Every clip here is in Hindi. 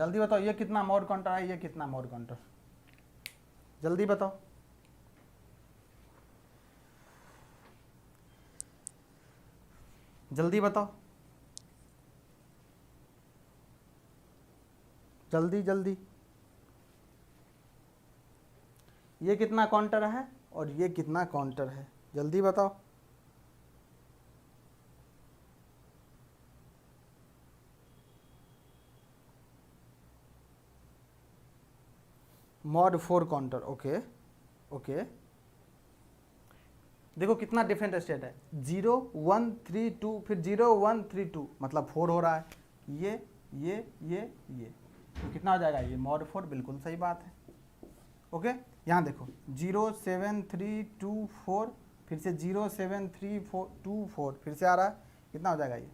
जल्दी बताओ ये कितना मॉड काउंटर है, ये कितना मॉड काउंटर, जल्दी बताओ। जल्दी बताओ, जल्दी जल्दी। ये कितना काउंटर है और ये कितना काउंटर है, जल्दी बताओ। Mod 4 counter, okay okay. देखो कितना डिफरेंट स्टेट है, 0 1 3 2, फिर 0 1 3 2, मतलब 4 हो रहा है। ये तो कितना हो जाएगा, ये मॉड 4, बिल्कुल सही बात है। ओके, यहाँ देखो 0 7 3 2 4, फिर से 0 7 3 4 2 4, फिर से आ रहा है, कितना हो जाएगा ये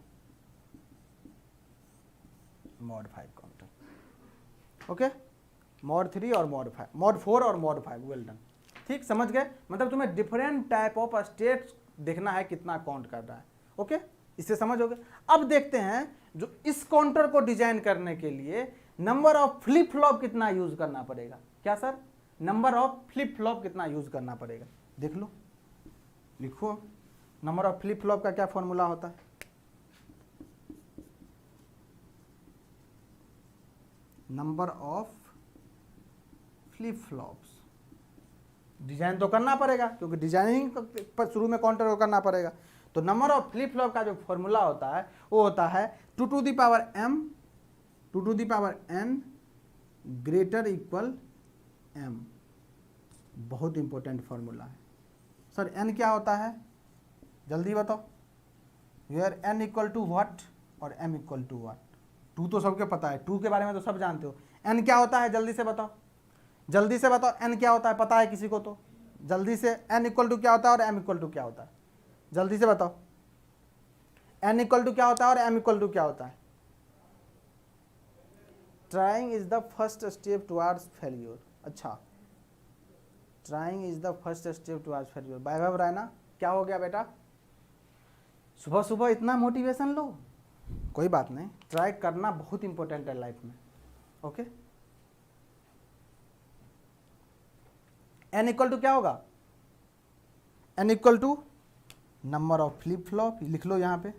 मॉड 5 काउंटर। ओके, मॉड 3 और मॉड 5, मॉड 4 और मॉड 5, वेल डन। ठीक, समझ गए, मतलब तुम्हें डिफरेंट टाइप ऑफ स्टेट देखना है कितना काउंट कर रहा है। ओके, इससे समझ हो गया। अब देखते हैं जो इस काउंटर को डिजाइन करने के लिए नंबर ऑफ फ्लिप फ्लॉप कितना यूज करना पड़ेगा। क्या sir, number of flip flop कितना यूज करना पड़ेगा, देख लो, लिखो। नंबर ऑफ फ्लिप फ्लॉप का क्या फॉर्मूला होता है, number of flip flops. Design तो करना पड़ेगा क्योंकि डिजाइनिंग पर शुरू में काउंटर को करना पड़ेगा। तो नंबर ऑफ फ्लिप फ्लॉप का जो फॉर्मूला होता है वो होता है 2 to the power m 2 to the power n greater equal m। बहुत इंपॉर्टेंट फॉर्मूला है सर। n क्या होता है, जल्दी बताओ। Where n equal to what और m इक्वल टू व्हाट। 2 तो सबके पता है, 2 के बारे में तो सब जानते हो। n क्या होता है, जल्दी से बताओ, जल्दी से बताओ। n क्या होता है, पता है किसी को तो जल्दी से। n इक्वल टू क्या होता है और m इक्वल टू क्या होता है, जल्दी से बताओ। n इक्वल टू क्या होता है और m इक्वल टू क्या होता है। Trying is the first step towards failure. अच्छा, trying is the first step towards failure. Vaibhav Raina, क्या हो गया बेटा, सुबह सुबह इतना मोटिवेशन लो, कोई बात नहीं, ट्राई करना बहुत इंपॉर्टेंट है लाइफ में। ओके, n इक्वल टू क्या होगा, n equal to number of flip flop, लिख लो यहाँ पे,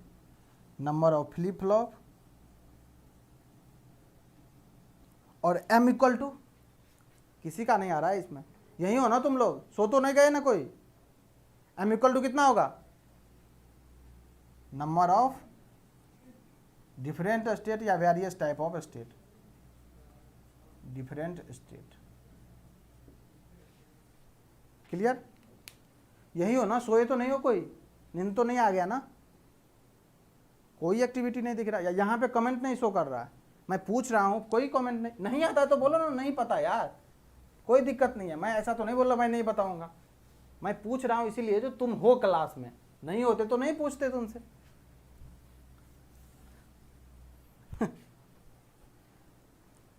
नंबर ऑफ फ्लिप फ्लॉप, और m इक्वल टू, किसी का नहीं आ रहा है इसमें, यही हो ना तुम लोग, सो तो नहीं गए ना कोई। m इक्वल टू कितना होगा, नंबर ऑफ डिफरेंट स्टेट या various type of state, different state. Clear, यही हो ना, सोए तो नहीं हो कोई, नींद तो नहीं आ गया ना, कोई एक्टिविटी नहीं दिख रहा, या यहाँ पे कमेंट नहीं शो कर रहा है। मैं पूछ रहा हूँ, कोई कमेंट नहीं आता तो बोलो ना नहीं पता यार, कोई दिक्कत नहीं है। मैं ऐसा तो नहीं बोल रहा मैं नहीं बताऊंगा, मैं पूछ रहा हूँ इसीलिए जो तुम हो क्लास में, नहीं होते तो नहीं पूछते तुमसे।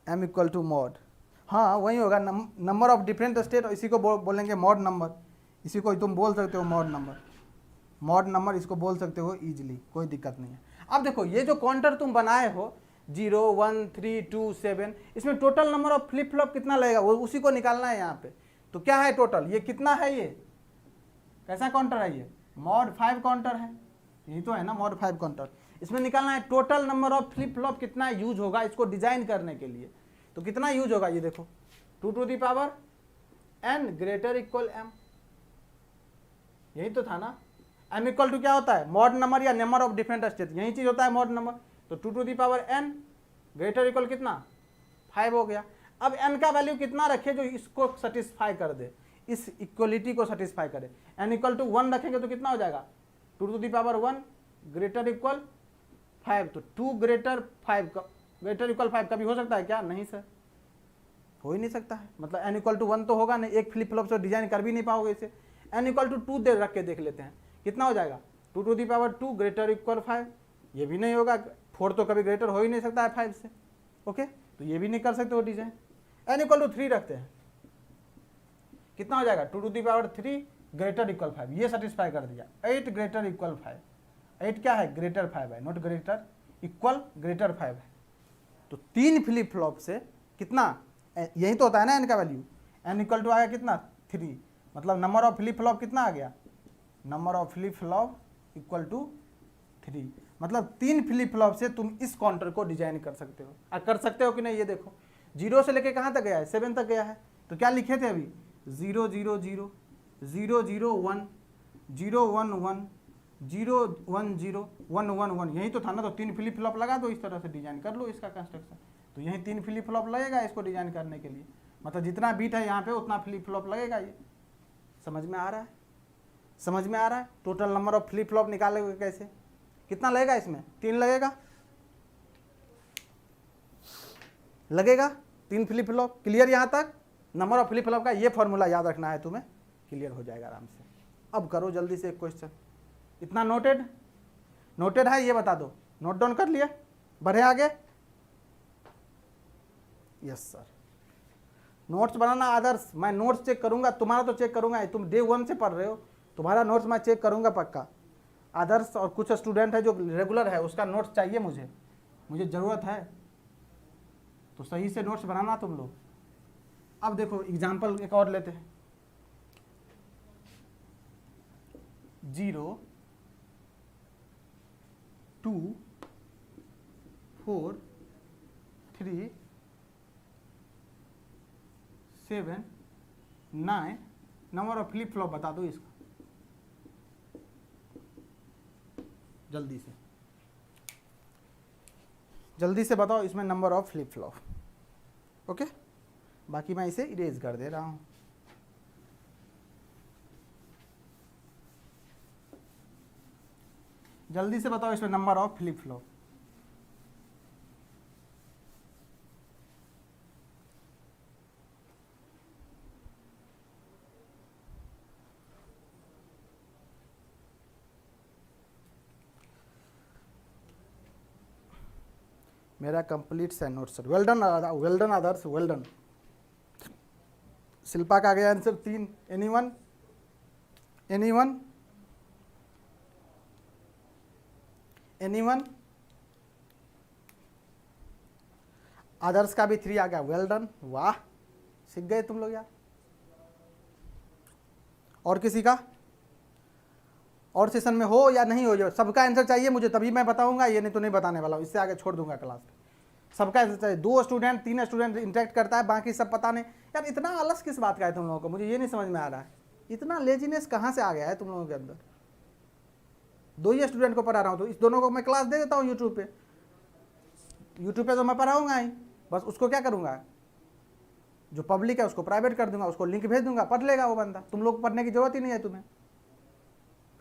m इक्वल टू मॉड, हाँ वही होगा, नंबर ऑफ डिफरेंट स्टेट, इसी को बोलेंगे मॉड नंबर, इसी को तुम बोल सकते हो मॉड नंबर, मॉड नंबर इसको बोल सकते हो इजीली, कोई दिक्कत नहीं है। अब देखो ये जो काउंटर तुम बनाए हो 0 1 3 2 7, इसमें total number of flip flop कितना लगेगा वो उसी को निकालना है यहाँ पे। तो क्या है टोटल, ये कितना है, ये कैसा काउंटर है, ये मॉड 5 काउंटर है, यही तो है ना मॉड 5 काउंटर। इसमें निकालना है total number of flip flop कितना यूज होगा इसको डिजाइन करने के लिए। तो कितना यूज होगा, ये देखो 2 to the power n greater equal m, यही तो था ना। m इक्वल टू क्या होता है, मॉड नंबर या नंबर ऑफ डिफरेंट स्टेट, यही चीज होता है मॉड नंबर। तो 2 to the power n greater equal कितना 5 हो गया। अब n का वैल्यू कितना रखे जो इसको सेटिस्फाई कर दे, इस इक्वलिटी को सेटिस्फाई करे। n इक्वल टू 1 रखेंगे तो कितना हो जाएगा, 2 to the power 1 greater equal 5। तो 2 ग्रेटर 5 ग्रेटर इक्वल 5 कभी हो सकता है क्या, नहीं सर, हो ही नहीं सकता है। मतलब n इक्वल टू 1 तो होगा नहीं, एक फ्लिप फ्लॉप से डिजाइन कर भी नहीं पाओगे इसे। n इक्वल टू 2 दे रख के देख लेते हैं कितना हो जाएगा, 2 to the power 2 greater equal 5, ये भी नहीं होगा, 4 तो कभी ग्रेटर हो ही नहीं सकता है 5 से। ओके, तो ये भी नहीं कर सकते हो डिजाइन। n इक्वल टू 3 रखते हैं, कितना हो जाएगा, 2 to the power 3 greater equal 5, ये सेटिस्फाई कर दिया। 8 ग्रेटर इक्वल 5, 8 क्या है, ग्रेटर 5 है, नॉट ग्रेटर इक्वल, ग्रेटर 5 है। तो 3 फ्लिप फ्लॉप से कितना, यही तो होता है ना n का वैल्यू, n इक्वल टू आ गया कितना 3, मतलब नंबर ऑफ फ्लिप फ्लॉप कितना आ गया, number of flip flop equal to 3, मतलब 3 फ्लिप फ्लॉप से तुम इस काउंटर को डिजाइन कर सकते हो। कर सकते हो कि नहीं, ये देखो 0 से लेके कहाँ तक गया है, 7 तक गया है। तो क्या लिखे थे अभी 0 0 0 0 0 1 0 1 1 0 1 0 1 1 1, यही तो था ना। तो 3 फ्लिप फ्लॉप लगा दो, इस तरह से डिजाइन कर लो इसका कंस्ट्रक्शन। तो यही 3 फ्लिप फ्लॉप लगेगा इसको डिजाइन करने के लिए, मतलब जितना बीट है यहाँ पे उतना फ्लिप फ्लॉप लगेगा। ये समझ में आ रहा है, समझ में आ रहा है। Total number of flip flop निकालोगे कैसे, कितना लगेगा इसमें, 3 लगेगा, लगेगा 3 फ्लिप फ्लॉप। क्लियर यहाँ तक, नंबर ऑफ फ्लिप फ्लॉप का ये फॉर्मूला याद रखना है तुम्हें, क्लियर हो जाएगा आराम से। अब करो जल्दी से एक क्वेश्चन, इतना नोटेड, नोटेड है ये बता दो, नोट डाउन कर लिए, बढ़े आगे। यस सर, नोट्स बनाना आदर्श, मैं नोट्स चेक करूंगा, तुम्हारा तो चेक करूंगा, तुम डे 1 से पढ़ रहे हो, तुम्हारा नोट्स मैं चेक करूंगा पक्का आदर्श। और कुछ स्टूडेंट है जो रेगुलर है, उसका नोट्स चाहिए मुझे ज़रूरत है, तो सही से नोट्स बनाना तुम लोग। अब देखो एग्जाम्पल एक और लेते हैं, 0 2 4 3 7 9, नंबर ऑफ फ्लिप फ्लॉप बता दो इसका जल्दी से बताओ इसमें number of flip flop. Okay, बाकी मैं इसे इरेज कर दे रहा हूं। जल्दी से बताओ इसमें नंबर ऑफ फ्लिप फ्लॉप। मेरा कंप्लीट है नोट सर, वेल डन आदर्श, वेल डन। शिल्पा का आ गया आंसर 3, एनीवन एनीवन एनीवन, आदर्श का भी 3 आ गया, वेल डन, वाह सीख गए तुम लोग यार। और किसी का और सेशन में हो या नहीं हो, जो सबका आंसर चाहिए मुझे, तभी मैं बताऊंगा, ये नहीं तो नहीं बताने वाला हूँ, इससे आगे छोड़ दूंगा क्लास। सबका आंसर चाहिए, 2 स्टूडेंट 3 स्टूडेंट इंटरेक्ट करता है, बाकी सब पता नहीं। यार इतना आलस किस बात का है तुम लोगों को, मुझे ये नहीं समझ में आ रहा है, इतना लेजीनेस कहाँ से आ गया है तुम लोगों के अंदर। 2 ही स्टूडेंट को पढ़ा रहा हूँ, तो इस दोनों को मैं क्लास दे देता हूँ यूट्यूब पे तो मैं पढ़ाऊंगा ही, बस उसको क्या करूँगा, जो पब्लिक है उसको प्राइवेट कर दूंगा, उसको लिंक भेज दूंगा, पढ़ लेगा वो बंदा। तुम लोग को पढ़ने की जरूरत ही नहीं है तुम्हें,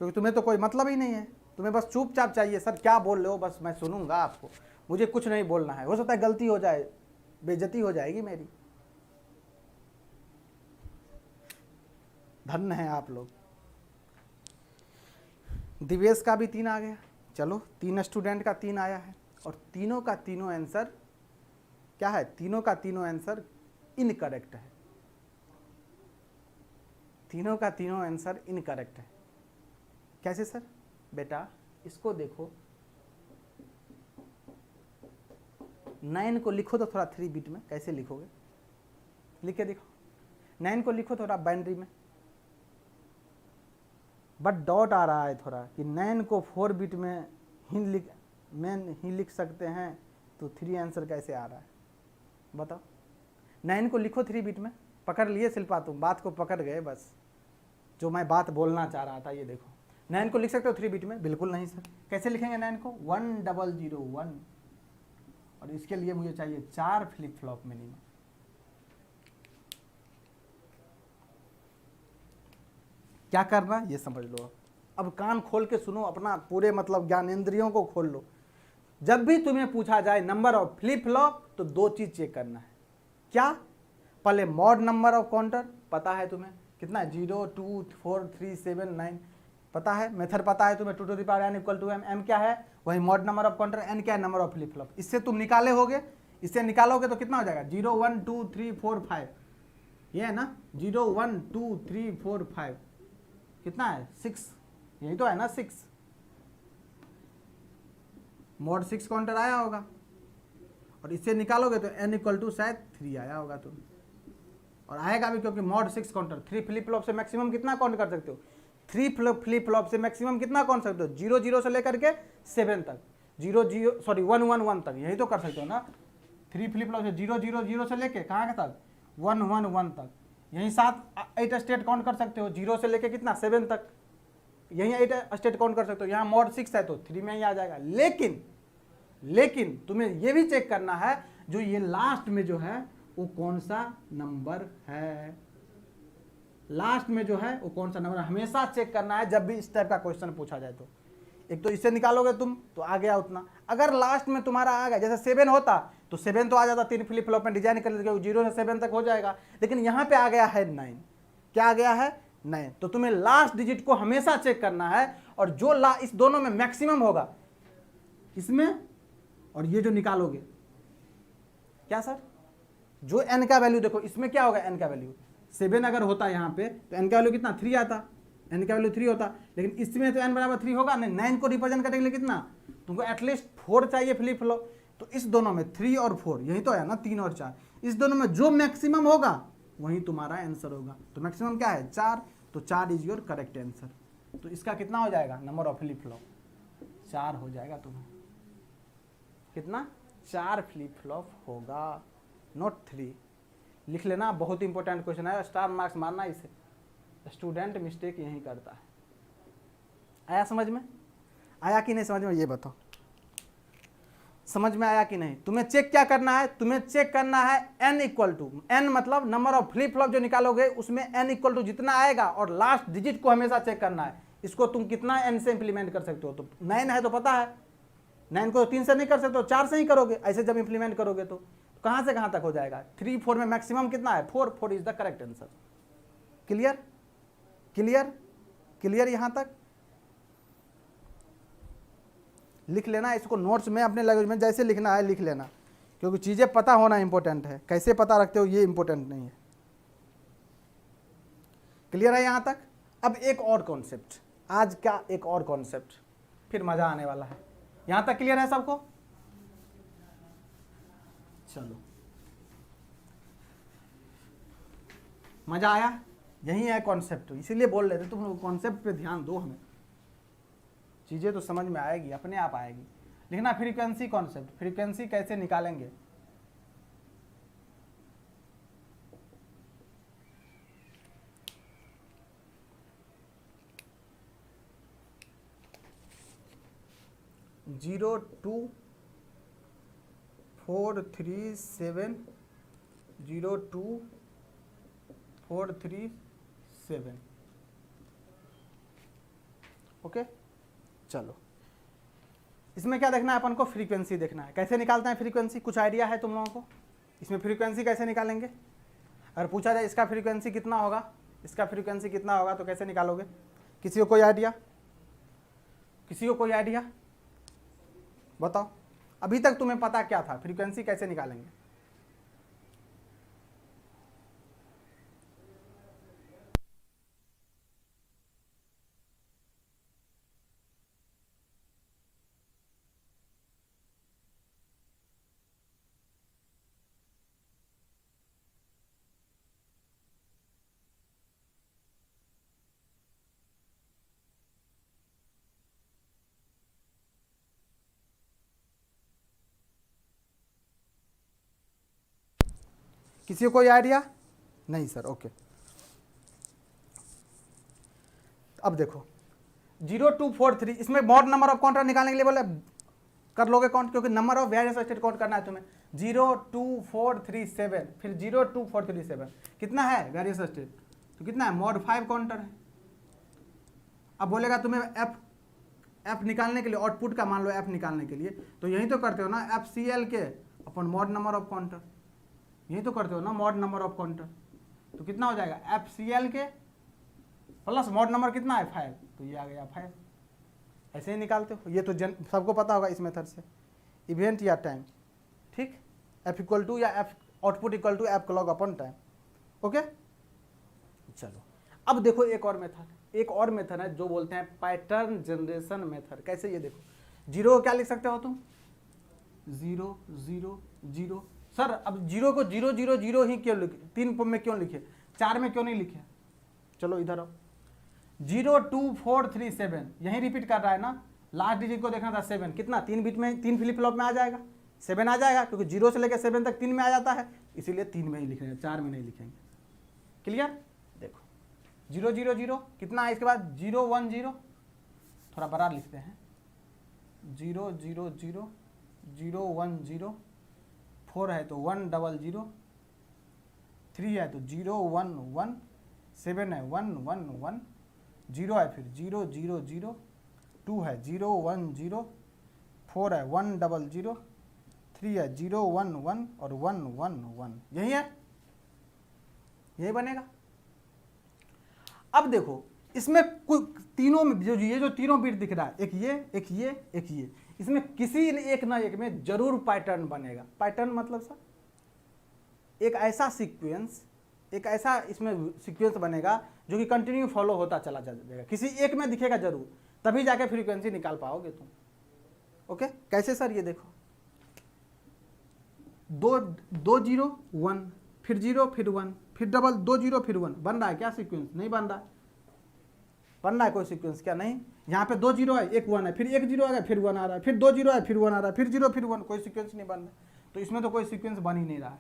क्योंकि तुम्हें तो कोई मतलब ही नहीं है, तुम्हें बस चुपचाप चाहिए सर क्या बोल रहे हो, बस मैं सुनूंगा आपको, मुझे कुछ नहीं बोलना है। हो सकता है गलती हो जाए, बेइज्जती हो जाएगी मेरी। धन्य है आप लोग। दिवेश का भी 3 आ गया, चलो 3 स्टूडेंट का 3 आया है, और तीनों का तीनों आंसर क्या है, तीनों का तीनों आंसर इनकरेक्ट है, तीनों का तीनों आंसर इनकरेक्ट है। कैसे सर, बेटा इसको देखो, 9 को लिखो तो थोड़ा 3 बिट में, कैसे लिखोगे, लिख के देखो। 9 को लिखो थोड़ा बाइनरी में, बट डॉट आ रहा है थोड़ा कि 9 को 4 बिट में ही लिख सकते हैं, तो 3 आंसर कैसे आ रहा है बताओ। 9 को लिखो 3 बिट में, पकड़ लिए शिल्पा, तुम बात को पकड़ गए, बस जो मैं बात बोलना चाह रहा था। ये देखो 9 को लिख सकते हो 3 बिट में, बिल्कुल नहीं सर। कैसे लिखेंगे 9 को, 1001, और इसके लिए मुझे चाहिए 4 फ्लिप फ्लॉप मिनिमम। क्या करना ये समझ लो। अब कान खोल के सुनो, अपना पूरे मतलब ज्ञानेंद्रियों को खोल लो। जब भी तुम्हें पूछा जाए नंबर ऑफ फ्लिप फ्लॉप, तो 2 चीज चेक करना है। क्या, पहले मॉड नंबर ऑफ काउंटर पता है तुम्हें कितना है, 0 2 4 3 7 9 पता है, मेथड पता है तुम्हें, 2 to the power n equal to m, m क्या है वही mod number of counter, n क्या है नंबर ऑफ फ्लिप फ्लॉप। इससे तुम निकाले होगे, इससे निकालोगे तो कितना हो जाएगा, 0 1 2 3 4 5, ये है ना, 0 1 2 3 4 5, कितना है 6, यही तो है ना 6, मॉड 6 काउंटर आया होगा। और इससे निकालोगे तो n इक्वल टू शायद 3 आया होगा तुम, और आएगा भी क्योंकि मॉड 6 काउंटर 3 फ्लिप फ्लॉप से मैक्सिमम कितना काउंट कर सकते हो, 3 फ्लिप फ्लॉप से मैक्सिमम कितना काउंट सकते हो, 0 0 से लेकर के 7 तक, 1 1 1 तक, यही तो कर सकते हो ना। 3 फ्लिप फ्लॉप से 0 0 0 से लेके कहाँ तक 1 1 1 तक, यहीं 8 स्टेट काउंट कर सकते हो, 0 से लेके कितना 7 तक, यहीं 8 स्टेट काउंट कर सकते हो। यहाँ मॉड 6 है तो 3 में ही आ जाएगा। लेकिन तुम्हें ये भी चेक करना है जो ये लास्ट में जो है वो कौन सा नंबर है, लास्ट में जो है वो कौन सा नंबर, हमेशा चेक करना है जब भी इस टाइप का क्वेश्चन पूछा जाए। तो एक तो इससे निकालोगे तुम तो आ गया उतना, अगर लास्ट में तुम्हारा आ गया जैसे 7 होता तो 7 तो आ जाता, 3 फ्लिप फ्लॉप में डिजाइन कर लेते 0 से 7 तक हो जाएगा, लेकिन यहाँ पे आ गया है 9। क्या आ गया है 9, तो तुम्हें लास्ट डिजिट को हमेशा चेक करना है, और जो इस दोनों में मैक्सिमम होगा इसमें, और ये जो निकालोगे क्या सर, जो n का वैल्यू देखो इसमें क्या होगा, n का वैल्यू 7 अगर होता यहाँ पे तो n का वैल्यू कितना 3 आता, n का वैल्यू 3 होता, लेकिन इसमें तो n बराबर 3 होगा नहीं, 9 को रिप्रेजेंट करने के लिए कितना तुमको एटलीस्ट 4 चाहिए फ्लिप फ्लॉप, तो इस दोनों में 3 और 4 यही तो है ना, 3 और 4, इस दोनों में जो मैक्सिमम होगा वही तुम्हारा आंसर होगा। तो मैक्सिमम क्या है 4, तो 4 इज योर करेक्ट आंसर। तो इसका कितना हो जाएगा नंबर ऑफ फ्लिप फ्लॉप, 4 हो जाएगा तुम्हें, कितना 4 फ्लिप फ्लॉप होगा, नॉट 3। लिख लेना, बहुत इंपॉर्टेंट क्वेश्चन है, स्टार मार्क्स मारना इसे, स्टूडेंट मिस्टेक यही करता है। आया समझ में, आया कि नहीं समझ में, ये बताओ समझ में आया कि नहीं। तुम्हें चेक क्या करना है, तुम्हें चेक करना है n इक्वल टू, n मतलब नंबर ऑफ फ्लिप फ्लॉप जो निकालोगे उसमें n इक्वल टू जितना आएगा, और लास्ट डिजिट को हमेशा चेक करना है, इसको तुम कितना n से इंप्लीमेंट कर सकते हो। तो 9 है तो पता है 9 को 3 से नहीं कर सकते हो, 4 से ही करोगे, ऐसे जब इंप्लीमेंट करोगे तो कहाँ से कहाँ तक हो जाएगा, 3 4 में मैक्सिमम कितना है 4, 4 is the correct answer. Clear clear clear, यहाँ तक लिख लेना इसको नोट्स में, अपने लैंग्वेज में जैसे लिखना है लिख लेना, क्योंकि चीज़ें पता होना इंपॉर्टेंट है, कैसे पता रखते हो ये इंपॉर्टेंट नहीं है। क्लियर है यहाँ तक। अब एक और कॉन्सेप्ट, आज का एक और कॉन्सेप्ट, फिर मज़ा आने वाला है। यहाँ तक क्लियर है सबको, चलो मज़ा आया, यही है कॉन्सेप्ट, इसीलिए बोल रहे थे तुम लोग कॉन्सेप्ट पे ध्यान दो, हमें चीज़ें तो समझ में आएगी, अपने आप आएगी। लिखना फ्रीक्वेंसी कॉन्सेप्ट, फ्रीक्वेंसी कैसे निकालेंगे, जीरो 2 4 3 7 0 2 4 3 7, ओके। चलो इसमें क्या देखना है अपन को, फ्रीक्वेंसी देखना है, कैसे निकालते हैं फ्रीक्वेंसी, कुछ आइडिया है तुम लोगों को इसमें फ्रीक्वेंसी कैसे निकालेंगे। अगर पूछा जाए इसका फ्रीक्वेंसी कितना होगा, इसका फ्रीक्वेंसी कितना होगा तो कैसे निकालोगे, किसी को कोई आइडिया, किसी को कोई आइडिया बताओ। अभी तक तुम्हें पता क्या था, फ्रीक्वेंसी कैसे निकालेंगे, किसी को कोई आइडिया नहीं सर, ओके। अब देखो 0 2 4 3, इसमें मॉड नंबर ऑफ काउंटर निकालने के लिए बोले कर लोगे काउंट, क्योंकि number of various state count करना है तुम्हें। 0 2 4 3 7, फिर 0 2 4 3 7 कितना है वेरियस स्टेट, तो कितना है मॉड 5 काउंटर है। अब बोलेगा तुम्हें एफ निकालने के लिए, आउटपुट का मान लो एफ निकालने के लिए, तो यही तो करते हो ना, एफ सी एल के अपन मॉड नंबर ऑफ काउंटर, यही तो करते हो ना मॉड नंबर ऑफ काउंटर। तो कितना हो जाएगा एफ सी एल के प्लस मॉड नंबर कितना है 5, तो ये आ गया 5। ऐसे ही निकालते हो, ये तो सबको पता होगा इस मेथड से, इवेंट या टाइम, ठीक, एफ इक्वल टू या F output equal to F clock upon time, okay. चलो अब देखो एक और मेथड, एक और मेथड है जो बोलते हैं पैटर्न जनरेशन मेथड। कैसे, ये देखो 0 को क्या लिख सकते हो तुम, 0 0 0। सर अब 0 को 0 0 0 ही क्यों लिखे, 3 में क्यों लिखे, 4 में क्यों नहीं लिखे? चलो इधर आओ, 0 2 4 3 7 यही रिपीट कर रहा है ना, लास्ट डिजिट को देखना था 7, कितना 3 बिट में 3 फ्लिप फ्लॉप में आ जाएगा, 7 आ जाएगा, क्योंकि 0 से लेकर 7 तक 3 में आ जाता है, इसीलिए 3 में ही लिख रहे हैं, 4 में नहीं लिखेंगे। क्लियर? देखो 0 0 0 कितना है, इसके बाद 0 1 0, थोड़ा बड़ा लिखते हैं, 0 0 0 0 1 0, 4 है तो 1 0 0, 3 है तो 0 1 1, 7 है 1 1 1, 0 है फिर 0 0 0, 2 है 0 1 0, 4 है 1 0 0, 3 है 0 1 1 और 1 1 1, यही है, यही बनेगा। अब देखो इसमें तीनों में जो तीनों बिट दिख रहा है, एक ये एक ये एक ये, इसमें किसी एक ना एक में जरूर पैटर्न बनेगा। पैटर्न मतलब सर एक ऐसा सीक्वेंस, एक ऐसा इसमें सीक्वेंस बनेगा जो कि कंटिन्यू फॉलो होता चला जाएगा, किसी एक में दिखेगा जरूर, तभी जाके फ्रीक्वेंसी निकाल पाओगे तुम। ओके कैसे सर? ये देखो 2 0 1 फिर 0 फिर 1 फिर डबल 2 0 फिर 1, बन रहा है क्या सीक्वेंस? नहीं बन रहा है। बन रहा है कोई सीक्वेंस क्या? नहीं। यहाँ पे 2 0 है, एक 1 है, फिर 1 0 आ गया, फिर 1 आ रहा है, फिर 2 0 है, फिर 1 आ रहा है, फिर 0 फिर 1, कोई सीक्वेंस नहीं बन रहा। तो इसमें तो कोई सीक्वेंस बन ही नहीं रहा है।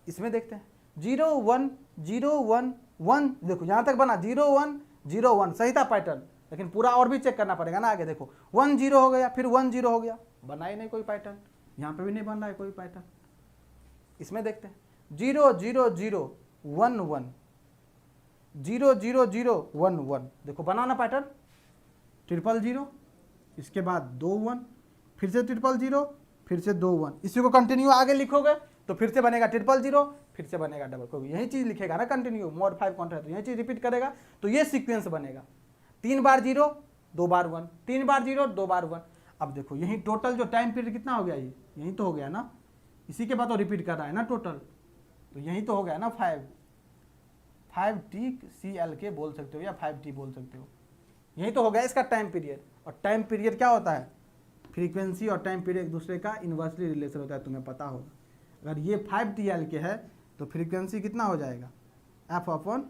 इसमें देखते हैं 0 1 0 1 1, देखो यहाँ तक बना 0 1 0 1, सही था पैटर्न, लेकिन पूरा और भी चेक करना पड़ेगा ना। आगे देखो 1 0 हो गया, फिर 1 0 हो गया, बना ही नहीं कोई पैटर्न। यहाँ पे भी नहीं बन रहा है कोई पैटर्न। इसमें देखते हैं 0 0 0 1 1 0 0 0 1 1, देखो बनाना पैटर्न, 0 0 इसके बाद 2 1, फिर से 0 0 फिर से 2 1, इसी को कंटिन्यू आगे लिखोगे तो फिर से बनेगा 0 0 फिर से बनेगा डबल, क्योंकि यही चीज़ लिखेगा ना कंटिन्यू, mod 5 कॉन्ट्रैक्ट, तो यही चीज़ रिपीट करेगा, तो ये सीक्वेंस बनेगा। 3 बार 0 2 बार 1, 3 बार 0 2 बार 1। अब देखो यही टोटल जो टाइम पीरियड कितना हो गया, ये यही तो हो गया ना, इसी के बाद तो रिपीट कर रहा है ना टोटल, तो यही तो हो गया ना 5T CL के बोल सकते हो या 5T बोल सकते हो, यही तो हो गया इसका टाइम पीरियड। और टाइम पीरियड क्या होता है? फ्रीक्वेंसी और टाइम पीरियड एक दूसरे का इन्वर्सली रिलेशन होता है, तुम्हें पता होगा। अगर ये 5TL के है तो फ्रीक्वेंसी कितना हो जाएगा? F/5,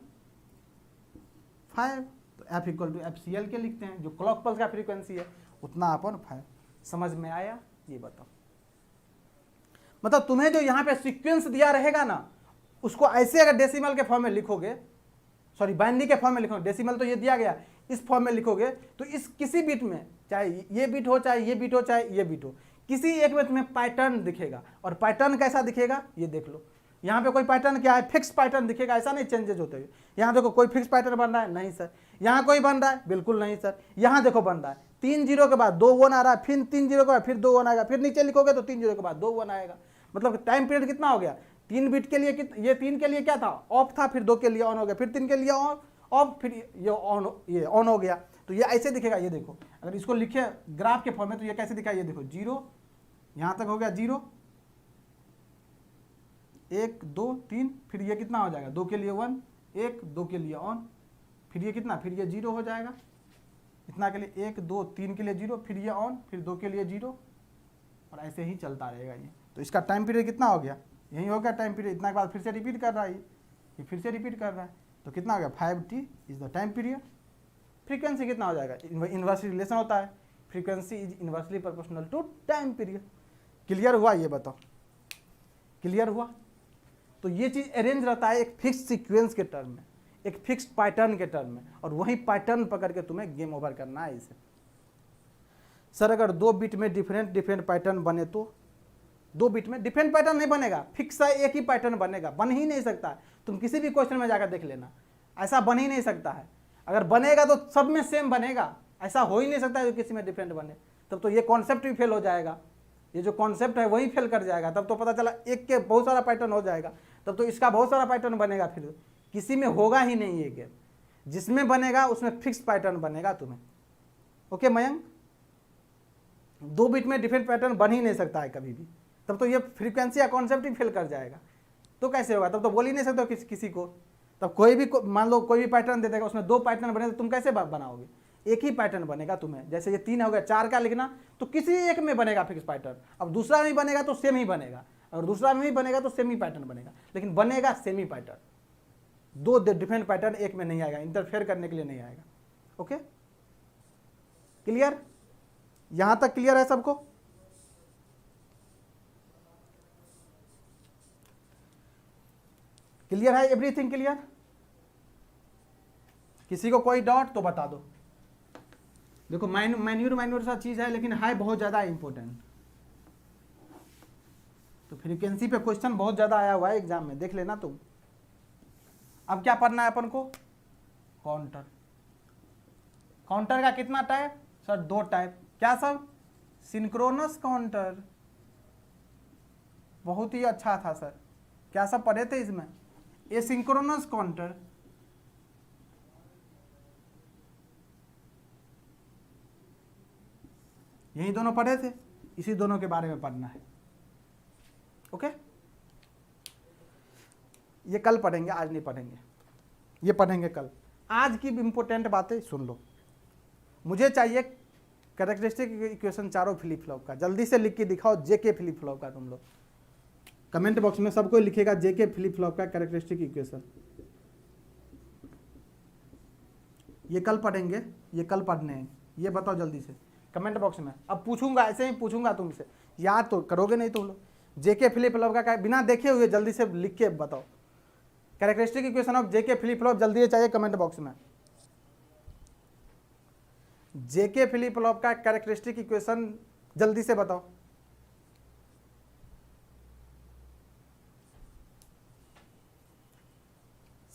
तो F = FCL के लिखते हैं, जो क्लॉक पल्स का फ्रीक्वेंसी है उतना अपन 5। समझ में आया? ये बताओ, मतलब तुम्हें जो यहाँ पे सीक्वेंस दिया रहेगा ना, उसको ऐसे अगर डेसिमल के फॉर्म में लिखोगे, सॉरी बाइनरी के फॉर्म में लिखोगे, डेसिमल तो ये दिया गया, इस फॉर्म में लिखोगे तो इस किसी बिट में, चाहे ये बिट हो, चाहे ये बिट हो, चाहे ये बिट हो, किसी एक में तुम्हें पैटर्न दिखेगा। और पैटर्न कैसा दिखेगा ये देख लो। यहाँ पे कोई पैटर्न क्या है? फिक्स पैटर्न दिखेगा, ऐसा नहीं चेंजेज होते हुए। यहाँ देखो कोई फिक्स पैटर्न बन रहा है? नहीं सर। यहाँ कोई बन रहा है? बिल्कुल नहीं सर। यहाँ देखो बन रहा है 3 0 के बाद 2 1 आ रहा है, फिर 3 0 के बाद फिर 2 1 आएगा, फिर नीचे लिखोगे तो 3 0 के बाद 2 1 आएगा। मतलब टाइम पीरियड कितना हो गया? 3 बिट के लिए ये 3 के लिए क्या था? ऑफ था, फिर 2 के लिए ऑन हो गया, फिर 3 के लिए ऑफ, फिर ये ऑन हो गया। तो ये ऐसे दिखेगा। ये देखो अगर इसको लिखे ग्राफ के फॉर्म में तो ये कैसे दिखा? ये देखो 0 यहाँ तक हो गया, 0 1 2 3, फिर ये कितना हो जाएगा? 2 के लिए 1 1, 2 के लिए ऑन, फिर ये कितना? फिर ये 0 हो जाएगा, इतना के लिए 1 2 3 के लिए 0, फिर ये ऑन, फिर 2 के लिए 0, और ऐसे ही चलता रहेगा ये। तो इसका टाइम पीरियड कितना हो गया? यही हो गया टाइम पीरियड। इतना के बाद फिर से रिपीट कर रहा है, ये फिर से रिपीट कर रहा है, तो कितना हो गया? 5T is the time period. Frequency कितना हो जाएगा? इन्वर्सली रिलेशन होता है, frequency is inversely proportional to time period. Clear हुआ? ये बताओ क्लियर हुआ? तो ये चीज़ अरेंज रहता है एक फिक्स सीक्वेंस के टर्म में, एक फिक्स पैटर्न के टर्म में, और वही पैटर्न पकड़ के तुम्हें गेम ओवर करना है इसे। सर अगर 2 बिट में डिफरेंट पैटर्न बने तो 2 बिट में डिफरेंट पैटर्न नहीं बनेगा, फिक्स है एक ही पैटर्न बनेगा, बन ही नहीं सकता है। तुम किसी भी क्वेश्चन में जाकर देख लेना, ऐसा बन ही नहीं सकता है। अगर बनेगा तो सब में सेम बनेगा, ऐसा हो ही नहीं सकता है जो किसी में डिफरेंट बने। तब तो ये कॉन्सेप्ट भी फेल हो जाएगा, ये जो कॉन्सेप्ट है वही फेल कर जाएगा। तब तो पता चला एक के बहुत सारा पैटर्न हो जाएगा, तब तो इसका बहुत सारा पैटर्न बनेगा, फिर किसी में होगा ही नहीं ये गेम। जिसमें बनेगा उसमें फिक्स पैटर्न बनेगा तुम्हें। ओके मयंक, 2 बिट में डिफरेंट पैटर्न बन ही नहीं सकता है कभी भी, तब तो ये फ्रीक्वेंसी या कॉन्सेप्ट ही फेल कर जाएगा। तो कैसे होगा? तब तो बोल ही नहीं सकते किसी को। तब कोई भी मान लो कोई भी पैटर्न दे देगा, उसमें 2 पैटर्न बने तो तुम कैसे बनाओगे? एक ही पैटर्न बनेगा तुम्हें। जैसे ये 3 हो गया, 4 का लिखना तो किसी एक में बनेगा फिक्स पैटर्न, अब दूसरा में बनेगा तो सेम ही बनेगा, और दूसरा में भी बनेगा तो सेम ही पैटर्न बनेगा, लेकिन बनेगा सेम ही पैटर्न। 2 डिफरेंट पैटर्न एक में नहीं आएगा, इंटरफेयर करने के लिए नहीं आएगा। Okay, clear? यहां तक क्लियर है सबको? क्लियर है? Everything clear? किसी को कोई डाउट तो बता दो। देखो मैन्यूर सा चीज है, लेकिन है बहुत ज्यादा इंपॉर्टेंट। तो फ्रीक्वेंसी पे क्वेश्चन बहुत ज्यादा आया हुआ है एग्जाम में, देख लेना तुम। अब क्या पढ़ना है अपन को? काउंटर। काउंटर का कितना टाइप सर? 2 टाइप। क्या सब? सिंक्रोनस काउंटर, बहुत ही अच्छा था सर। क्या सब पढ़े थे इसमें? एसिंक्रोनस काउंटर, यही दोनों पढ़े थे, इसी दोनों के बारे में पढ़ना है। ओके, ये कल पढ़ेंगे, आज नहीं पढ़ेंगे, ये पढ़ेंगे कल। आज की इंपॉर्टेंट बातें सुन लो। मुझे चाहिए कैरेक्टरिस्टिक इक्वेशन चारों फ्लिप फ्लॉप का, जल्दी से लिख के दिखाओ जेके फ्लिप फ्लॉप का। तुम लोग कमेंट बॉक्स में सबको लिखेगा जेके फ्लिप फ्लॉप का कैरेक्टरिस्टिक इक्वेशन। ये कल पढ़ेंगे, ये कल पढ़ने हैं, ये बताओ जल्दी से कमेंट बॉक्स में। अब पूछूंगा, ऐसे ही पूछूंगा तुमसे, याद तो करोगे नहीं तुम लोग। जेके फ्लिप फ्लॉप का बिना देखे हुए जल्दी से लिख के बताओ characteristic equation of JK flip flop, जल्दी से चाहिए कमेंट बॉक्स में। जेके फ्लिप फ्लॉप का कैरेक्टरिस्टिक इक्वेशन जल्दी से बताओ।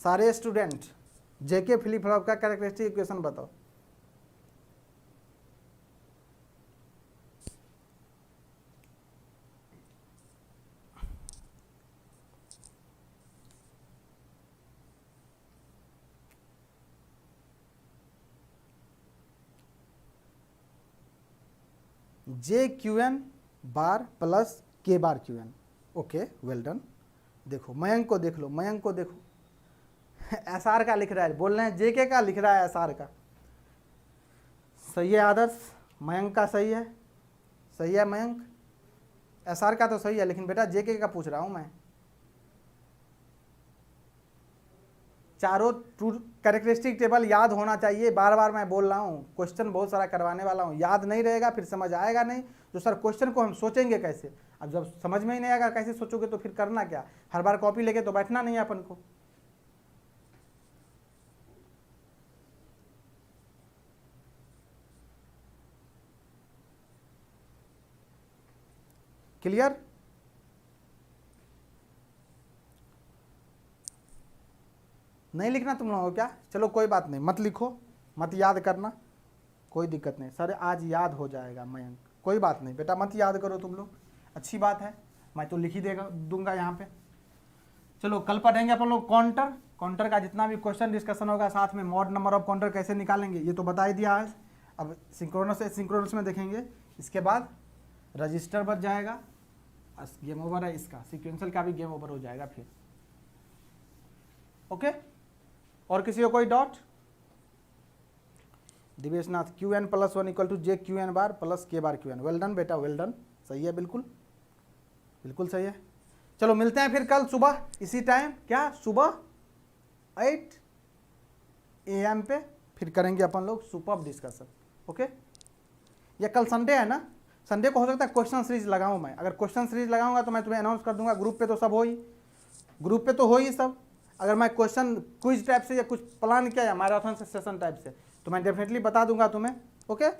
सारे स्टूडेंट जेके फ्लिप फ्लॉप का कैरेक्टरिस्टिक इक्वेशन बताओ। J Q N bar plus K bar Q N. Okay, well done. देखो मयंक को देख लो, मयंक को देखो, एस आर का लिख रहा है, बोल रहे हैं जेके का लिख रहा है एस आर का। सही है आदर्श, मयंक का सही है, सही है मयंक। एस आर का तो सही है, लेकिन बेटा जेके का पूछ रहा हूं मैं। चारों कैरेक्टरिस्टिक टेबल याद होना चाहिए, बार बार मैं बोल रहा हूँ। क्वेश्चन बहुत सारा करवाने वाला हूँ, याद नहीं रहेगा फिर समझ आएगा नहीं। तो सर क्वेश्चन को हम सोचेंगे कैसे? अब जब समझ में ही नहीं आएगा कैसे सोचोगे तो फिर करना क्या? हर बार कॉपी लेके तो बैठना नहीं है अपन को। क्लियर? नहीं लिखना तुम लोगों को क्या? चलो कोई बात नहीं, मत लिखो, मत याद करना, कोई दिक्कत नहीं। सर आज याद हो जाएगा मयंक, कोई बात नहीं बेटा, मत याद करो तुम लोग, अच्छी बात है, मैं तो लिख ही दूंगा यहाँ पे। चलो कल पढ़ेंगे अपन लोग काउंटर। काउंटर का जितना भी क्वेश्चन डिस्कशन होगा, साथ में मॉड नंबर ऑफ काउंटर कैसे निकालेंगे ये तो बता ही दिया आज। अब सिंक्रोनस में देखेंगे, इसके बाद रजिस्टर बच जाएगा, गेम ओवर है इसका, सिक्वेंशियल का भी गेम ओवर हो जाएगा फिर। ओके, और किसी को कोई doubt? Divesh Nath, Q N plus 1 equal to J Q N bar plus K bar Q N. Well done बेटा, वेल डन, सही है, बिल्कुल बिल्कुल सही है। चलो मिलते हैं फिर कल सुबह इसी टाइम, क्या सुबह 8 AM पे, फिर करेंगे अपन लोग सुपर डिस्कशन। ओके, या कल संडे है ना, संडे को हो सकता है क्वेश्चन सीरीज लगाऊं मैं। अगर क्वेश्चन सीरीज लगाऊंगा तो मैं तुम्हें अनाउंस कर दूंगा, ग्रुप पे तो सब हो ही, ग्रुप पे तो हो ही सब। अगर मैं क्वेश्चन क्विज टाइप से या कुछ प्लान किया या मैराथन सेशन टाइप से, तो मैं डेफिनेटली बता दूंगा तुम्हें। ओके,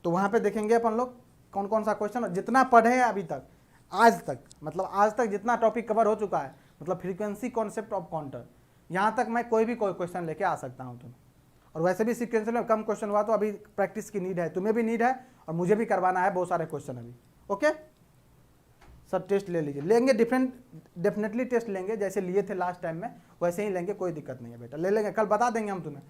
तो वहाँ पे देखेंगे अपन लोग कौन कौन सा क्वेश्चन, जितना पढ़े हैं अभी तक, आज तक, मतलब आज तक जितना टॉपिक कवर हो चुका है, मतलब फ्रीक्वेंसी कॉन्सेप्ट ऑफ काउंटर, यहाँ तक मैं कोई भी क्वेश्चन लेके आ सकता हूँ तुम्हें। और वैसे भी सीक्वेंशियल में कम क्वेश्चन हुआ तो अभी प्रैक्टिस की नीड है, तुम्हें भी नीड है और मुझे भी करवाना है बहुत सारे क्वेश्चन अभी। ओके, सब टेस्ट ले लीजिए, लेंगे डेफिनेटली टेस्ट लेंगे, जैसे लिए थे लास्ट टाइम में वैसे ही लेंगे, कोई दिक्कत नहीं है बेटा, ले लेंगे, कल बता देंगे हम तुम्हें।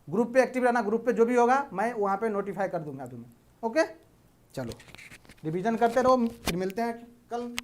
ग्रुप पे एक्टिव रहना, ग्रुप पे जो भी होगा मैं वहाँ पे नोटिफाई कर दूंगा तुम्हें। ओके, चलो रिवीजन करते रहो, फिर मिलते हैं कल।